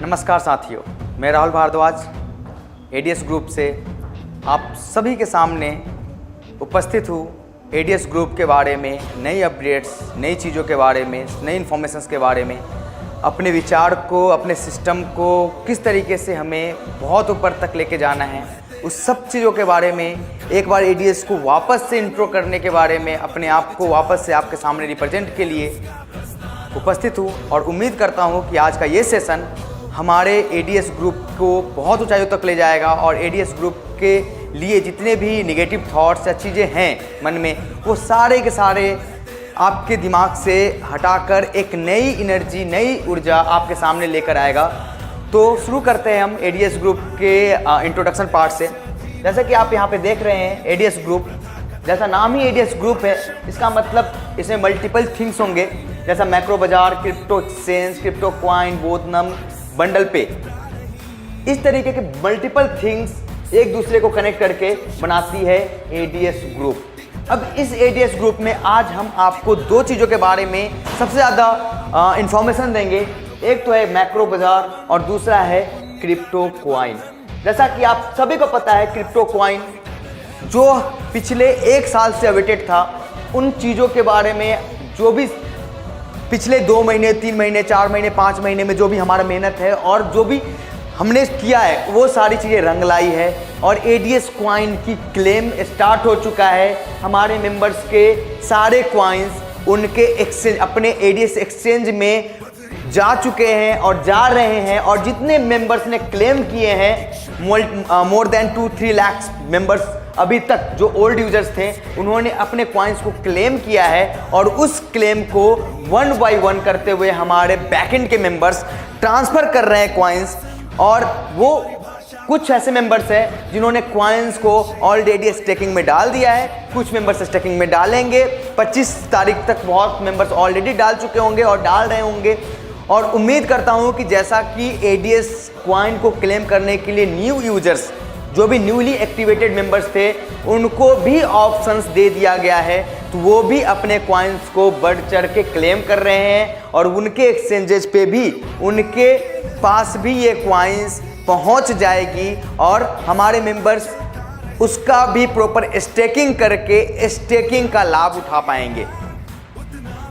नमस्कार साथियों, मैं राहुल भारद्वाज एडीएस ग्रुप से आप सभी के सामने उपस्थित हूँ। एडीएस ग्रुप के बारे में नई अपडेट्स, नई चीज़ों के बारे में, नई इन्फॉर्मेशंस के बारे में, अपने विचार को, अपने सिस्टम को किस तरीके से हमें बहुत ऊपर तक लेके जाना है, उस सब चीज़ों के बारे में एक बार एडीएस को वापस से इंट्रो करने के बारे में, अपने आप को वापस से आपके सामने रिप्रेजेंट के लिए उपस्थित हूँ। और उम्मीद करता हूँ कि आज का ये सेशन हमारे एडीएस ग्रुप को बहुत ऊंचाइयों तक ले जाएगा और एडीएस ग्रुप के लिए जितने भी नेगेटिव थॉट्स या चीज़ें हैं मन में, वो सारे के सारे आपके दिमाग से हटाकर एक नई एनर्जी, नई ऊर्जा आपके सामने लेकर आएगा। तो शुरू करते हैं हम एडीएस ग्रुप के इंट्रोडक्शन पार्ट से। जैसा कि आप यहाँ पे देख रहे हैं, एडीएस ग्रुप, जैसा नाम ही एडीएस ग्रुप है, इसका मतलब इसमें मल्टीपल थिंग्स होंगे, जैसा मैक्रो बाजार, क्रिप्टो एक्सचेंज, क्रिप्टो क्वाइन, बोथनम, बंडल पे, इस तरीके के मल्टीपल थिंग्स एक दूसरे को कनेक्ट करके बनाती है एडीएस ग्रुप। अब इस एडीएस ग्रुप में आज हम आपको दो चीज़ों के बारे में सबसे ज़्यादा इंफॉर्मेशन देंगे। एक तो है मैक्रो बाजार और दूसरा है क्रिप्टो क्वाइन। जैसा कि आप सभी को पता है, क्रिप्टो क्वाइन जो पिछले एक साल से अवेटेड था, उन चीज़ों के बारे में जो भी पिछले 2 महीने, 3 महीने, 4 महीने, 5 महीने में जो भी हमारा मेहनत है और जो भी हमने किया है, वो सारी चीज़ें रंग लाई है। और एडीएस क्वाइन की क्लेम स्टार्ट हो चुका है। हमारे मेंबर्स के सारे क्वाइंस उनके एक्सचेंज, अपने एडीएस एक्सचेंज में जा चुके हैं और जा रहे हैं। और जितने मेंबर्स ने क्लेम किए हैं, मोर देन 2-3 लाख मेंबर्स अभी तक जो ओल्ड यूजर्स थे, उन्होंने अपने क्वाइंस को क्लेम किया है। और उस क्लेम को 1 बाय 1 करते हुए हमारे बैकएंड के मेंबर्स ट्रांसफ़र कर रहे हैं क्वाइंस। और वो कुछ ऐसे मेंबर्स हैं जिन्होंने क्वाइंस को ऑलरेडी स्टेकिंग में डाल दिया है, कुछ मेंबर्स स्टेकिंग में डालेंगे। 25 तारीख तक बहुत मेंबर्स ऑलरेडी डाल चुके होंगे और डाल रहे होंगे। और उम्मीद करता हूं कि जैसा कि एडीएस क्वाइन को क्लेम करने के लिए न्यू यूजर्स, जो भी न्यूली एक्टिवेटेड मेंबर्स थे, उनको भी ऑप्शंस दे दिया गया है, तो वो भी अपने क्वाइंस को बढ़ चढ़ के क्लेम कर रहे हैं। और उनके एक्सचेंजेस पे भी, उनके पास भी ये क्वाइंस पहुंच जाएगी और हमारे मेंबर्स उसका भी प्रॉपर स्टेकिंग करके स्टेकिंग का लाभ उठा पाएंगे।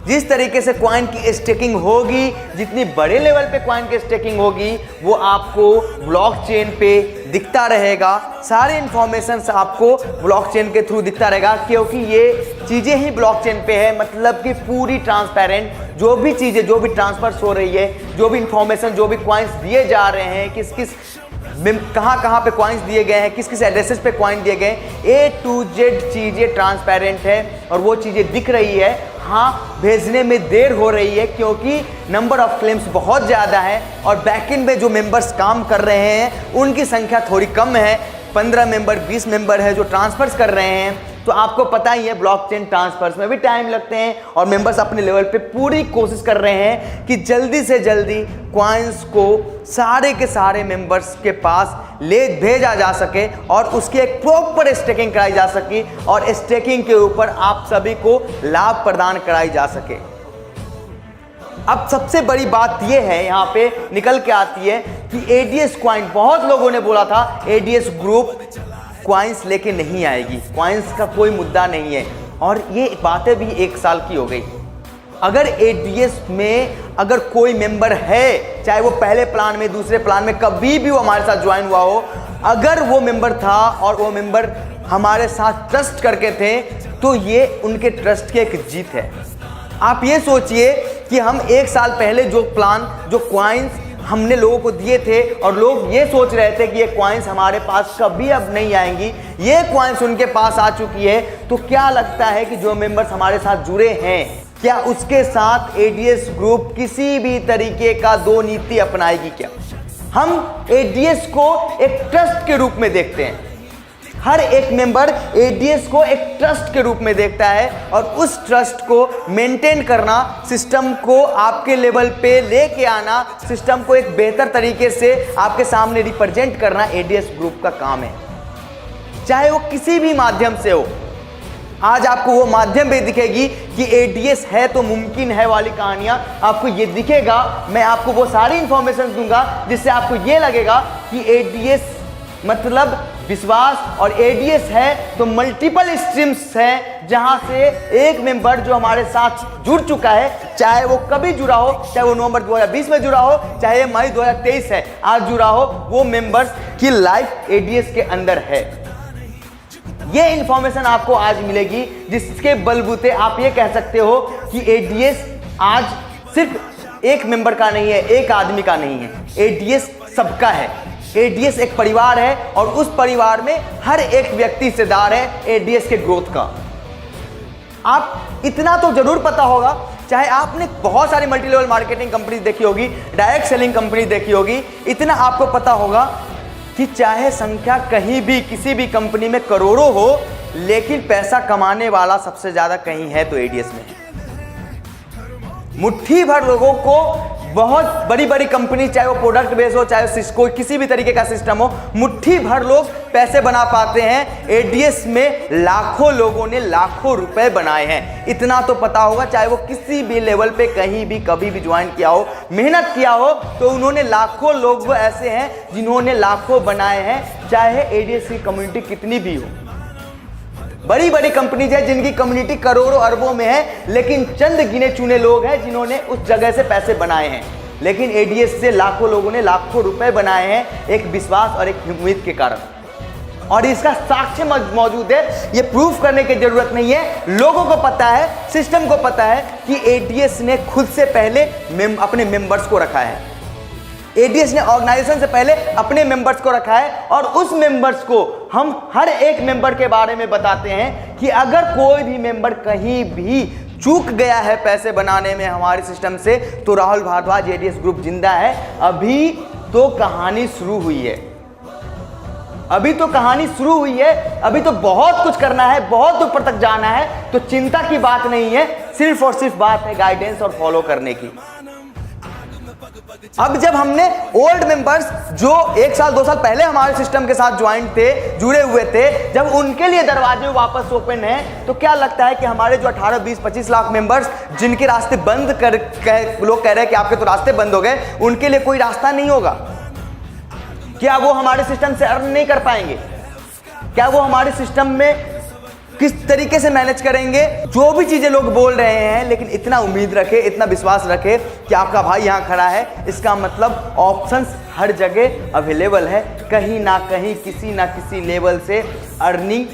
जिस तरीके से क्वाइन की स्टेकिंग होगी, जितनी बड़े लेवल पे क्वाइन की स्टेकिंग होगी, वो आपको ब्लॉकचेन पे दिखता रहेगा। सारे इन्फॉर्मेशंस आपको ब्लॉकचेन के थ्रू दिखता रहेगा, क्योंकि ये चीज़ें ही ब्लॉकचेन पे है। मतलब कि पूरी ट्रांसपेरेंट जो भी चीज़ें, जो भी ट्रांसफर्स हो रही है, जो भी इन्फॉर्मेशन, जो भी क्वाइंस दिए जा रहे हैं, किस किस कहाँ पे क्वाइंस दिए गए हैं, किस किस एड्रेसेस पे क्वाइन दिए गए हैं, A to Z चीज़ें ट्रांसपेरेंट है और वो चीज़ें दिख रही है। हाँ, भेजने में देर हो रही है क्योंकि नंबर ऑफ क्लेम्स बहुत ज़्यादा है और बैकएंड में जो मेंबर्स काम कर रहे हैं उनकी संख्या थोड़ी कम है। 15 मेंबर, 20 मेंबर है जो ट्रांसफर्स कर रहे हैं। तो आपको पता ही है, ब्लॉकचेन ट्रांसफर्स में भी टाइम लगते हैं और मेंबर्स अपने लेवल पे पूरी कोशिश कर रहे हैं कि जल्दी से जल्दी क्वाइंस को सारे के सारे मेंबर्स के पास भेजा जा सके और उसकी एक प्रॉपर स्टेकिंग कराई जा सके और स्टेकिंग के ऊपर आप सभी को लाभ प्रदान कराई जा सके। अब सबसे बड़ी बात यह है, यहाँ पे निकल के आती है कि एडीएस क्वाइन, बहुत लोगों ने बोला था एडीएस ग्रुप क्वाइंस लेके नहीं आएगी, क्वाइंस का कोई मुद्दा नहीं है। और ये बातें भी 1 साल की हो गई। अगर एडीएस में अगर कोई मेंबर है, चाहे वो पहले प्लान में, दूसरे प्लान में, कभी भी वो हमारे साथ ज्वाइन हुआ हो, अगर वो मेंबर था और वो मेंबर हमारे साथ ट्रस्ट करके थे, तो ये उनके ट्रस्ट की एक जीत है। आप ये सोचिए कि हम 1 साल पहले जो प्लान, जो क्वाइंस हमने लोगों को दिए थे और लोग ये सोच रहे थे कि ये क्वाइंस हमारे पास कभी अब नहीं आएंगी, ये क्वाइंस उनके पास आ चुकी है। तो क्या लगता है कि जो मेंबर्स हमारे साथ जुड़े हैं, क्या उसके साथ एडीएस ग्रुप किसी भी तरीके का दो नीति अपनाएगी? क्या हम एडीएस को एक ट्रस्ट के रूप में देखते हैं। हर एक मेंबर एडीएस को एक ट्रस्ट के रूप में देखता है और उस ट्रस्ट को मेंटेन करना, सिस्टम को आपके लेवल पे लेके आना, सिस्टम को एक बेहतर तरीके से आपके सामने रिप्रेजेंट करना एडीएस ग्रुप का काम है। चाहे वो किसी भी माध्यम से हो, आज आपको वो माध्यम भी दिखेगी कि एडीएस है तो मुमकिन है वाली कहानियां आपको ये दिखेगा। मैं आपको वो सारी इंफॉर्मेशन दूंगा जिससे आपको ये लगेगा कि एडीएस मतलब विश्वास, और एडीएस है तो मल्टीपल स्ट्रीम्स है जहां से एक मेंबर जो हमारे साथ जुड़ चुका है, चाहे वो कभी जुड़ा हो, चाहे वो नवंबर 2020 में जुड़ा हो, चाहे मई 2023 है आज जुड़ा हो, वो मेंबर्स की लाइफ एडीएस के अंदर है। ये इंफॉर्मेशन आपको आज मिलेगी जिसके बलबूते आप ये कह सकते हो कि एडीएस आज सिर्फ एक मेंबर का नहीं है, एक आदमी का नहीं है, एडीएस सबका है। एडीएस एक परिवार है और उस परिवार में हर एक व्यक्ति हिस्सेदार है एडीएस के ग्रोथ का। आप इतना तो जरूर पता होगा, चाहे आपने बहुत सारी मल्टी लेवल मार्केटिंग कंपनी देखी होगी, डायरेक्ट सेलिंग कंपनी देखी होगी, इतना आपको पता होगा कि चाहे संख्या कहीं भी किसी भी कंपनी में करोड़ों हो, लेकिन पैसा कमाने वाला सबसे ज्यादा कहीं है तो एडीएस में है। मुट्ठी भर लोगों को बहुत बड़ी बड़ी कंपनी, चाहे वो प्रोडक्ट बेस हो, चाहे सिस्को किसी भी तरीके का सिस्टम हो, मुट्ठी भर लोग पैसे बना पाते हैं। एडीएस में लाखों लोगों ने लाखों रुपए बनाए हैं, इतना तो पता होगा। चाहे वो किसी भी लेवल पे कहीं भी कभी भी ज्वाइन किया हो, मेहनत किया हो, तो उन्होंने लाखों लोग ऐसे हैं जिन्होंने लाखों बनाए हैं, चाहे एडीएस की कम्युनिटी कितनी भी हो। बड़ी बड़ी कंपनीज है जिनकी कम्युनिटी करोड़ों अरबों में है, लेकिन चंद गिने चुने लोग हैं जिन्होंने उस जगह से पैसे बनाए हैं। लेकिन एडीएस से लाखों लोगों ने लाखों रुपए बनाए हैं एक विश्वास और एक उम्मीद के कारण, और इसका साक्ष्य मौजूद है। ये प्रूफ करने की जरूरत नहीं है, लोगों को पता है, सिस्टम को पता है कि एडीएस ने खुद से पहले अपने मेंबर्स को रखा है। एडीएस ने ऑर्गेनाइजेशन से पहले अपने मेंबर्स को रखा है, और उस मेंबर्स को हम हर एक मेंबर के बारे में बताते हैं कि अगर कोई भी मेंबर कहीं भी चूक गया है पैसे बनाने में हमारे सिस्टम से, तो राहुल भारद्वाज एडीएस ग्रुप जिंदा है। अभी तो कहानी शुरू हुई है, अभी तो कहानी शुरू हुई है, अभी तो बहुत कुछ करना है, बहुत ऊपर तक जाना है। तो चिंता की बात नहीं है, सिर्फ और सिर्फ बात है गाइडेंस और फॉलो करने की। अब जब हमने ओल्ड मेंबर्स जो 1 साल 2 साल पहले हमारे सिस्टम के साथ ज्वाइन थे, जुड़े हुए थे, जब उनके लिए दरवाजे वापस ओपन हैं, तो क्या लगता है कि हमारे जो 18, 20, 25 लाख मेंबर्स जिनके रास्ते बंद लोग कह रहे हैं कि आपके तो रास्ते बंद हो गए, उनके लिए कोई रास्ता नहीं होगा? क्या वो हमारे सिस्टम से अर्न नहीं कर पाएंगे? क्या वो हमारे सिस्टम में किस तरीके से मैनेज करेंगे? जो भी चीजें लोग बोल रहे हैं, लेकिन इतना उम्मीद रखे, इतना विश्वास रखे कि आपका भाई यहाँ खड़ा है, इसका मतलब ऑप्शंस हर जगह अवेलेबल है, कहीं ना कहीं किसी ना किसी लेवल से अर्निंग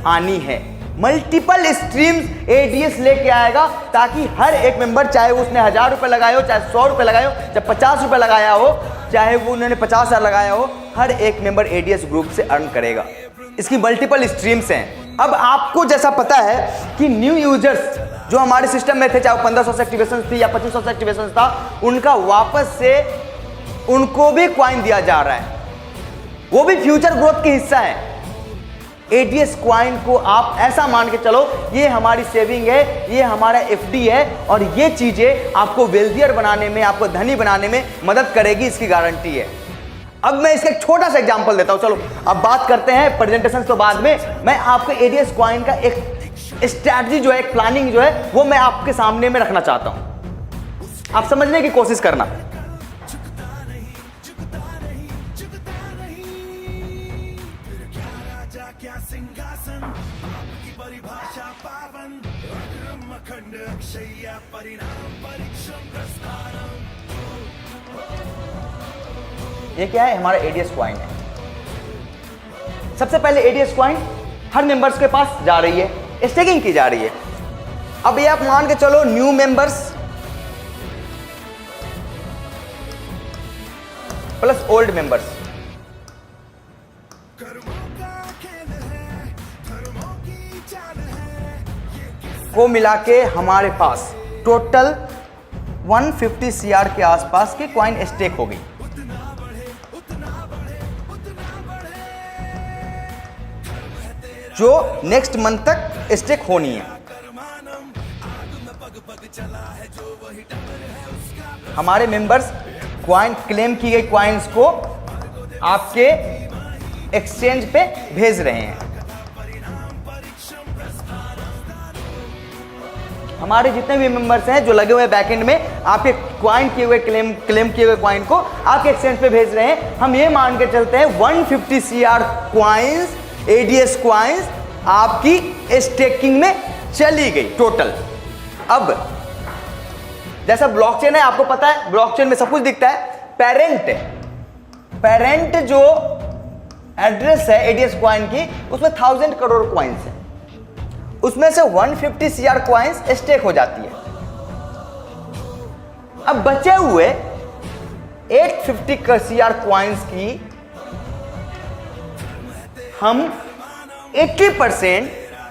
आनी है। मल्टीपल स्ट्रीम्स एडीएस लेके आएगा, ताकि हर एक मेंबर, चाहे उसने 1000 रुपये लगाए हो, चाहे 100 रुपये लगाए हो, चाहे 50 रुपये लगाया हो, चाहे वो उन्होंने 50,000 लगाया हो, हर एक मेंबर एडीएस ग्रुप से अर्न करेगा। इसकी मल्टीपल स्ट्रीम्स हैं। अब आपको जैसा पता है कि न्यू यूजर्स जो हमारे सिस्टम में थे, चाहे वो 1500 से एक्टिवेशन थी या 2500 से एक्टिवेशन था, उनका वापस से उनको भी क्वाइन दिया जा रहा है, वो भी फ्यूचर ग्रोथ की हिस्सा है। एडीएस क्वाइन को आप ऐसा मान के चलो, ये हमारी सेविंग है, ये हमारा एफडी है, और ये चीजें आपको वेल्थियर बनाने में, आपको धनी बनाने में मदद करेगी, इसकी गारंटी है। अब मैं इसका एक छोटा सा एग्जांपल देता हूं। चलो अब बात करते हैं, प्रेजेंटेशन तो बाद में। मैं आपको एडीएस क्वाइन का एक स्ट्रैटेजी जो है, एक प्लानिंग जो है, वो मैं आपके सामने में रखना चाहता हूं। आप समझने की कोशिश करना। ये क्या है? हमारा एडीएस क्वाइन है। सबसे पहले एडीएस क्वाइन हर मेंबर्स के पास जा रही है, स्टेकिंग की जा रही है। अब ये आप मान के चलो, new members plus old members को मिला के हमारे पास टोटल 150 CR के आसपास के क्वाइन स्टेक हो गई। जो नेक्स्ट मंथ तक स्टेक होनी है। हमारे मेंबर्स क्वाइन, क्लेम की गई क्वाइंस को आपके एक्सचेंज पे भेज रहे हैं। हमारे जितने भी मेंबर्स हैं जो लगे हुए हैं बैकएंड में, आपके क्वाइन किए हुए क्लेम किए हुए क्वाइन को आपके एक्सचेंज पे भेज रहे हैं। हम ये मान के चलते हैं 150 CR क्वाइंस, ADS क्वाइंस आपकी स्टेकिंग में चली गई टोटल। अब जैसा ब्लॉकचेन है, आपको पता है ब्लॉकचेन में सब कुछ दिखता है। पेरेंट जो एड्रेस है ADS क्वाइन की, उसमें 1000 करोड़ क्वाइंस है, उसमें से 150 CR क्वाइंस स्टेक हो जाती है। अब बचे हुए 850 CR क्वाइंस की हम 80%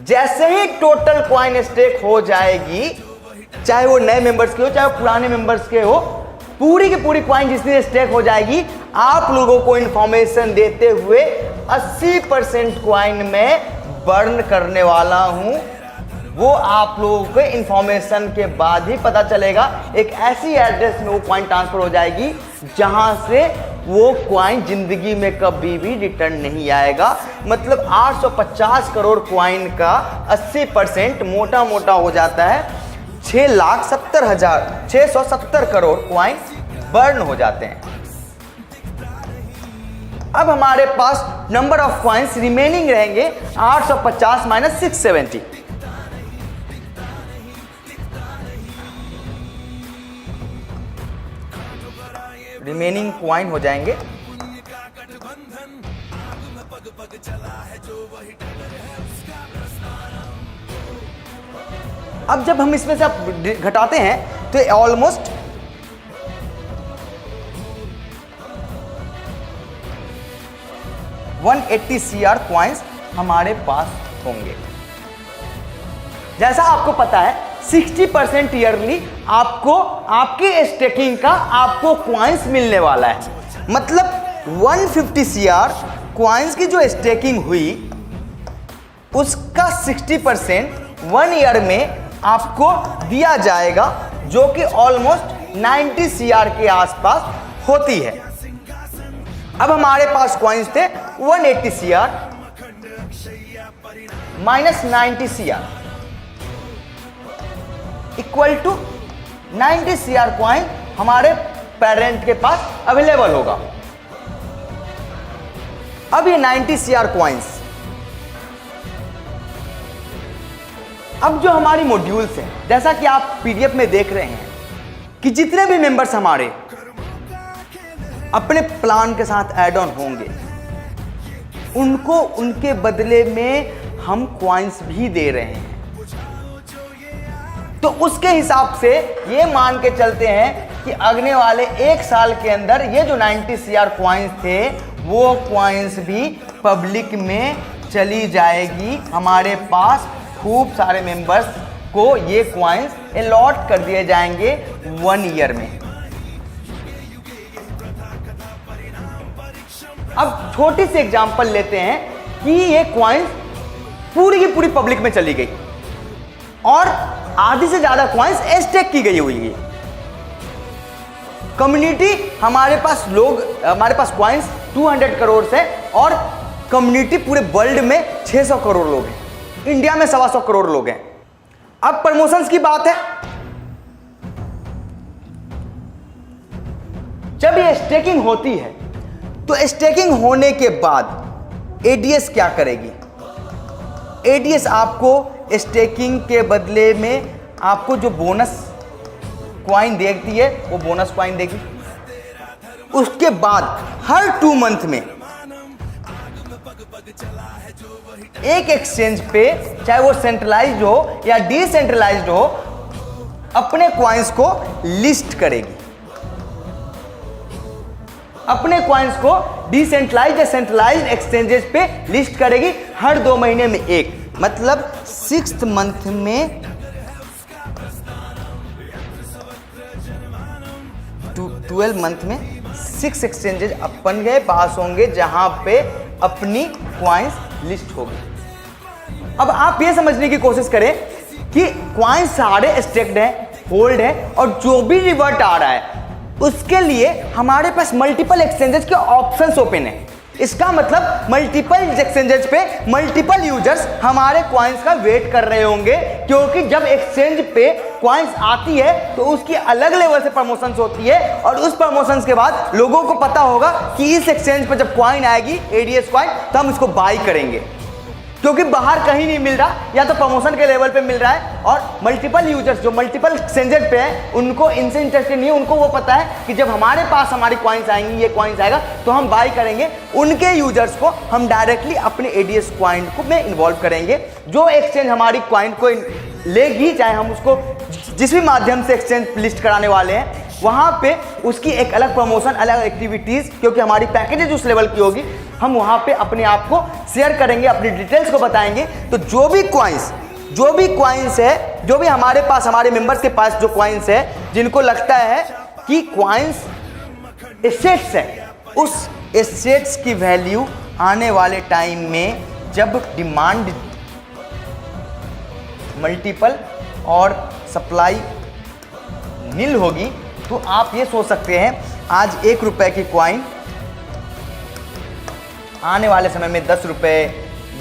जैसे ही टोटल क्वाइन स्टेक हो जाएगी, चाहे वो नए मेंबर्स के हो चाहे वो पुराने मेंबर्स के हो, पूरी की पूरी क्वाइन जितनी स्टेक हो जाएगी, आप लोगों को इंफॉर्मेशन देते हुए 80% क्वाइन में बर्न करने वाला हूं। वो आप लोगों को इंफॉर्मेशन के बाद ही पता चलेगा। एक ऐसी एड्रेस में वो क्वाइन ट्रांसफर हो जाएगी जहां से वो क्वाइन जिंदगी में कभी भी रिटर्न नहीं आएगा। मतलब 850 करोड़ क्वाइन का 80% मोटा मोटा हो जाता है 6,70,670 करोड़ क्वाइन बर्न हो जाते हैं। अब हमारे पास नंबर ऑफ क्वाइंस रिमेनिंग रहेंगे 850 माइनस 670। रिमेनिंग क्वाइन हो जाएंगे अब जब हम इसमें से आप घटाते हैं तो ऑलमोस्ट 180 CR क्वाइंस हमारे पास होंगे। जैसा आपको पता है 60% ईयरली आपको आपकी स्टेकिंग का आपको क्वाइंस मिलने वाला है। मतलब 150 CR क्वाइंस की जो स्टेकिंग हुई उसका 60% 1 ईयर में आपको दिया जाएगा, जो कि ऑलमोस्ट 90 CR के आसपास होती है। अब हमारे पास क्वाइंस थे 180 CR minus 90 CR equal to 90 CR coin हमारे पेरेंट के पास अवेलेबल होगा। अब ये 90 CR क्वाइंस, अब जो हमारी मॉड्यूल्स हैं, जैसा कि आप PDF में देख रहे हैं कि जितने भी मेंबर्स हमारे अपने प्लान के साथ ऐड ऑन होंगे, उनको उनके बदले में हम क्वाइंस भी दे रहे हैं। तो उसके हिसाब से ये मान के चलते हैं कि अगले वाले 1 साल के अंदर ये जो 90 CR क्वाइंस थे वो क्वाइंस भी पब्लिक में चली जाएगी। हमारे पास खूब सारे मेंबर्स को ये क्वाइंस अलॉट कर दिए जाएंगे 1 ईयर में। अब छोटी सी एग्जांपल लेते हैं कि ये क्वाइंस पूरी की पूरी पब्लिक में चली गई और आधी से ज्यादा क्वाइंस स्टेक की गई हुई है। कम्युनिटी हमारे पास क्वाइंस 200 करोड़ से और कम्युनिटी पूरे वर्ल्ड में 600 करोड़ लोग हैं, इंडिया में 125 करोड़ लोग हैं। अब प्रमोशंस की बात है। जब ये स्टेकिंग होती है तो स्टेकिंग होने के बाद ADS क्या करेगी? ADS आपको स्टेकिंग के बदले में आपको जो बोनस क्वाइन देती है वो बोनस क्वाइन देगी। उसके बाद हर 2 मंथ में एक एक्सचेंज पे, चाहे वो सेंट्रलाइज्ड हो या डिसेंट्रलाइज्ड हो, अपने क्वाइंस को लिस्ट करेगी। अपने क्वाइंस को डिसेंट्रलाइज्ड या सेंट्रलाइज्ड एक्सचेंजेस पे लिस्ट करेगी हर 2 महीने में एक। मतलब 6th मंथ में 12 मंथ में 6 एक्सचेंजेस अपन गए पास होंगे जहां पे अपनी क्वाइंस लिस्ट होगी। अब आप ये समझने की कोशिश करें कि क्वाइंस सारे स्टेक्ड हैं, होल्ड है, और जो भी रिवर्ट आ रहा है उसके लिए हमारे पास मल्टीपल एक्सचेंजेस के ऑप्शंस ओपन है। इसका मतलब मल्टीपल एक्सचेंजेस पे मल्टीपल यूजर्स हमारे कॉइन्स का वेट कर रहे होंगे, क्योंकि जब एक्सचेंज पे कॉइन्स आती है तो उसकी अलग लेवल से प्रमोशंस होती है, और उस प्रमोशंस के बाद लोगों को पता होगा कि इस एक्सचेंज पे जब कॉइन आएगी एडीएस कॉइन, तो हम इसको बाई करेंगे, क्योंकि बाहर कहीं नहीं मिल रहा, या तो प्रमोशन के लेवल पे मिल रहा है। और मल्टीपल यूजर्स जो मल्टीपल एक्सचेंजेस पे है उनको इनसे इंटरेस्टेड नहीं है, उनको वो पता है कि जब हमारे पास हमारी कॉइन्स आएंगी, ये कॉइन्स आएगा तो हम बाई करेंगे। उनके यूजर्स को हम डायरेक्टली अपने एडीएस कॉइन को में इन्वॉल्व करेंगे। जो एक्सचेंज हमारी कॉइन को लेगी, चाहे हम उसको जिस भी माध्यम से एक्सचेंज लिस्ट कराने वाले हैं, वहाँ पे उसकी एक अलग प्रमोशन, अलग एक्टिविटीज़, क्योंकि हमारी पैकेजेज उस लेवल की होगी, हम वहाँ पे अपने आप को शेयर करेंगे, अपनी डिटेल्स को बताएंगे। तो जो भी कॉइन्स है, जो भी हमारे पास, हमारे मेंबर्स के पास जो कॉइन्स है, जिनको लगता है कि कॉइन्स एसेट्स है, उस एसेट्स की वैल्यू आने वाले टाइम में जब डिमांड मल्टीपल और सप्लाई नील होगी, तो आप ये सोच सकते हैं आज 1 रुपए की कॉइन आने वाले समय में 10 रुपए,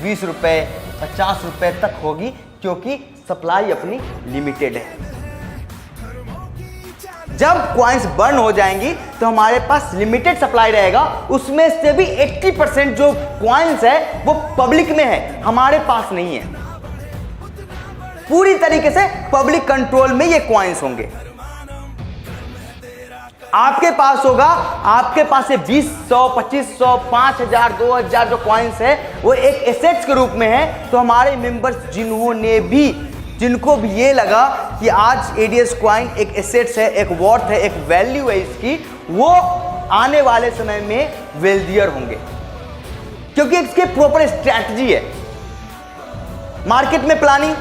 20 रुपए, 50 रुपए तक होगी, क्योंकि सप्लाई अपनी लिमिटेड है। जब कॉइन्स बर्न हो जाएंगी तो हमारे पास लिमिटेड सप्लाई रहेगा, उसमें से भी 80% जो कॉइन्स है वो पब्लिक में है, हमारे पास नहीं है। पूरी तरीके से पब्लिक कंट्रोल में ये कॉइन्स होंगे। आपके पास होगा, आपके पास से 200, 2500, 5000, 2000 जो कॉइन्स है वो एक एसेट्स के रूप में है। तो हमारे मेंबर्स जिनको भी ये लगा कि आज एडीएस कॉइन एक एसेट्स है, एक वर्थ है, एक वैल्यू है इसकी, वो आने वाले समय में वेल्दियर होंगे, क्योंकि इसके प्रॉपर स्ट्रैटेजी है। मार्केट में प्लानिंग,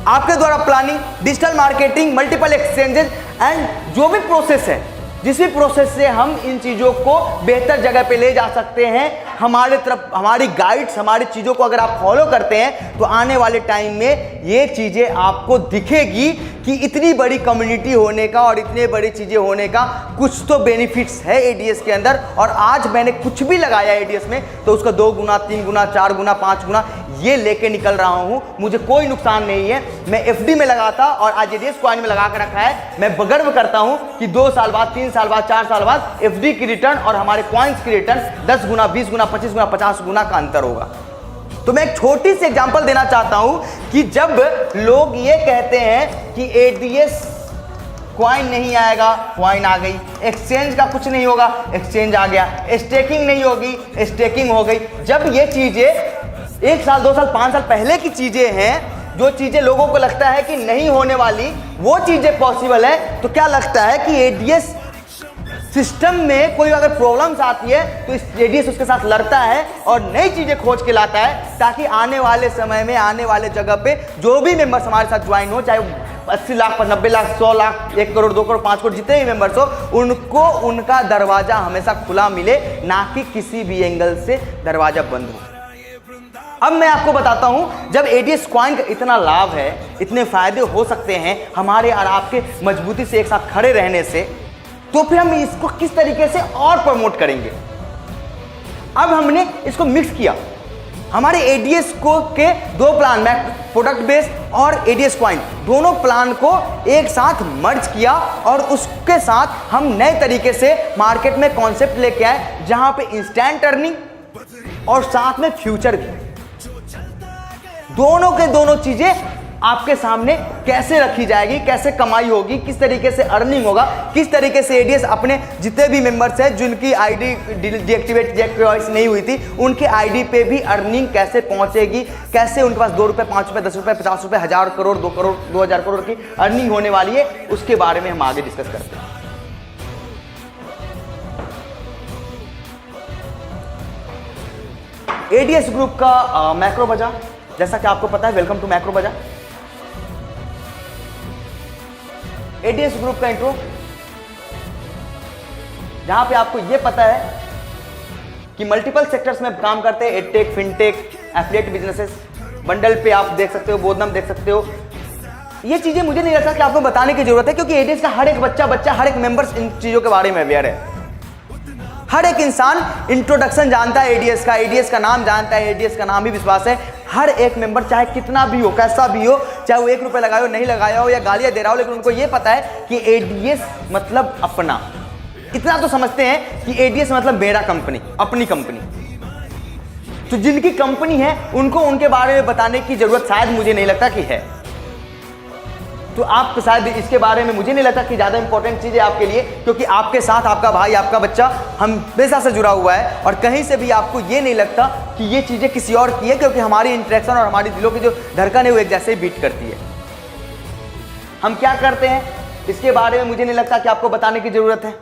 आपके द्वारा planning, digital marketing, multiple exchanges and जो भी प्रोसेस है, जिस भी प्रोसेस से हम इन चीज़ों को बेहतर जगह पे ले जा सकते हैं, हमारे तरफ हमारी गाइड्स, हमारी चीज़ों को अगर आप फॉलो करते हैं तो आने वाले टाइम में ये चीज़ें आपको दिखेगी कि इतनी बड़ी कम्युनिटी होने का और इतने बड़ी चीज़ें होने का कुछ तो बेनिफिट्स है एडीएस के अंदर। और आज मैंने कुछ भी लगाया एडीएस में तो उसका 2 गुना, 3 गुना, 4 गुना, 5 गुना ये लेके निकल रहा हूँ, मुझे कोई नुकसान नहीं है। मैं एफडी में लगा था और आज एडीएस कॉइन में लगा कर रखा है। मैं गर्व करता हूँ कि 2 साल बाद, 3 साल बाद, 4 साल बाद एफडी की रिटर्न और हमारे कॉइन्स की रिटर्न 10 गुना, 20 गुना, 25 गुना, 50 गुना का अंतर होगा। तो मैं एक छोटी सी एग्जांपल देना चाहता हूं कि जब लोग ये कहते हैं कि एडीएस कॉइन नहीं आएगा, कॉइन आ गई, एक्सचेंज का कुछ नहीं होगा, एक्सचेंज आ गया, स्टेकिंग नहीं होगी, स्टेकिंग हो गई। जब ये चीजें 1 साल, 2 साल, 5 साल पहले की चीजें हैं, जो चीजें लोगों को लगता है कि नहीं होने वाली, वो चीजें पॉसिबल है, तो क्या लगता है कि एडीएस सिस्टम में कोई अगर प्रॉब्लम्स आती है तो इस एडीएस उसके साथ लड़ता है और नई चीजें खोज के लाता है, ताकि आने वाले समय में, आने वाले जगह पे जो भी मेंबर्स हमारे साथ ज्वाइन हो, चाहे 80 लाख, 90 लाख, 100 लाख, 1 करोड़, 2 करोड़, 5 करोड़, जितने भी मेंबर्स हो, उनको उनका दरवाजा हमेशा खुला मिले, ना कि किसी भी एंगल से दरवाजा बंद हो। अब मैं आपको बताता हूं, जब एडीएस कॉइन का इतना लाभ है, इतने फायदे हो सकते हैं हमारे और आपके मजबूती से एक साथ खड़े रहने से, तो फिर हम इसको किस तरीके से और प्रमोट करेंगे। अब हमने इसको मिक्स किया, हमारे एडीएस को के 2 प्लान, मैं प्रोडक्ट बेस और एडीएस कॉइन दोनों प्लान को एक साथ मर्ज किया, और उसके साथ हम नए तरीके से मार्केट में कॉन्सेप्ट लेके आए, जहां पे इंस्टेंट अर्निंग और साथ में फ्यूचर भी, दोनों के दोनों चीजें आपके सामने कैसे रखी जाएगी, कैसे कमाई होगी, किस तरीके से अर्निंग होगा, किस तरीके से एडीएस अपने जितने भी मेंबर्स हैं जिनकी आईडी डीएक्टिवेट नहीं हुई थी, उनके आईडी पे भी अर्निंग कैसे पहुंचेगी, कैसे उनके पास 2 रुपए, 5 रुपए, 10 रुपए, 50 रुपए, 1000 करोड़, 2 करोड़, 2000 करोड़ की अर्निंग होने वाली है, उसके बारे में हम आगे डिस्कस करते हैं। एडीएस ग्रुप का मैक्रो बाजार, जैसा कि आपको पता है, वेलकम टू मैक्रो बाजार। एडीएस ग्रुप का इंट्रो, जहां पे आपको यह पता है कि मल्टीपल सेक्टर्स में काम करते हैं, edtech, fintech, affiliate businesses, bundle पे आप देख सकते हो, बोधनम देख सकते हो। ये चीजें मुझे नहीं लगता कि आपको बताने की जरूरत है, क्योंकि एडीएस का हर एक बच्चा हर एक मेंबर्स इन चीजों के बारे में अवेयर है। हर एक इंसान इंट्रोडक्शन जानता है एडीएस का नाम जानता है, एडीएस का नाम ही विश्वास है। हर एक मेंबर चाहे कितना भी हो, कैसा भी हो, चाहे वो 1 रुपये लगाए हो, नहीं लगाया हो या गालियां दे रहा हो, लेकिन उनको ये पता है कि एडीएस मतलब अपना। इतना तो समझते हैं कि एडीएस मतलब मेरा कंपनी, अपनी कंपनी। तो जिनकी कंपनी है उनको उनके बारे में बताने की जरूरत शायद मुझे नहीं लगता कि है। तो आप शायद इसके बारे में मुझे नहीं लगता कि ज़्यादा इंपॉर्टेंट चीज़ है आपके लिए, क्योंकि आपके साथ आपका भाई, आपका बच्चा हमेशा से जुड़ा हुआ है और कहीं से भी आपको ये नहीं लगता कि ये चीज़ें किसी और की है, क्योंकि हमारी इंटरेक्शन और हमारी दिलों की जो धड़कन है वो एक जैसे ही बीट करती है। हम क्या करते हैं इसके बारे में मुझे नहीं लगता कि आपको बताने की ज़रूरत है।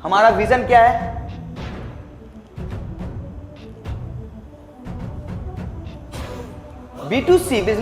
हमारा विजन क्या है? B2C business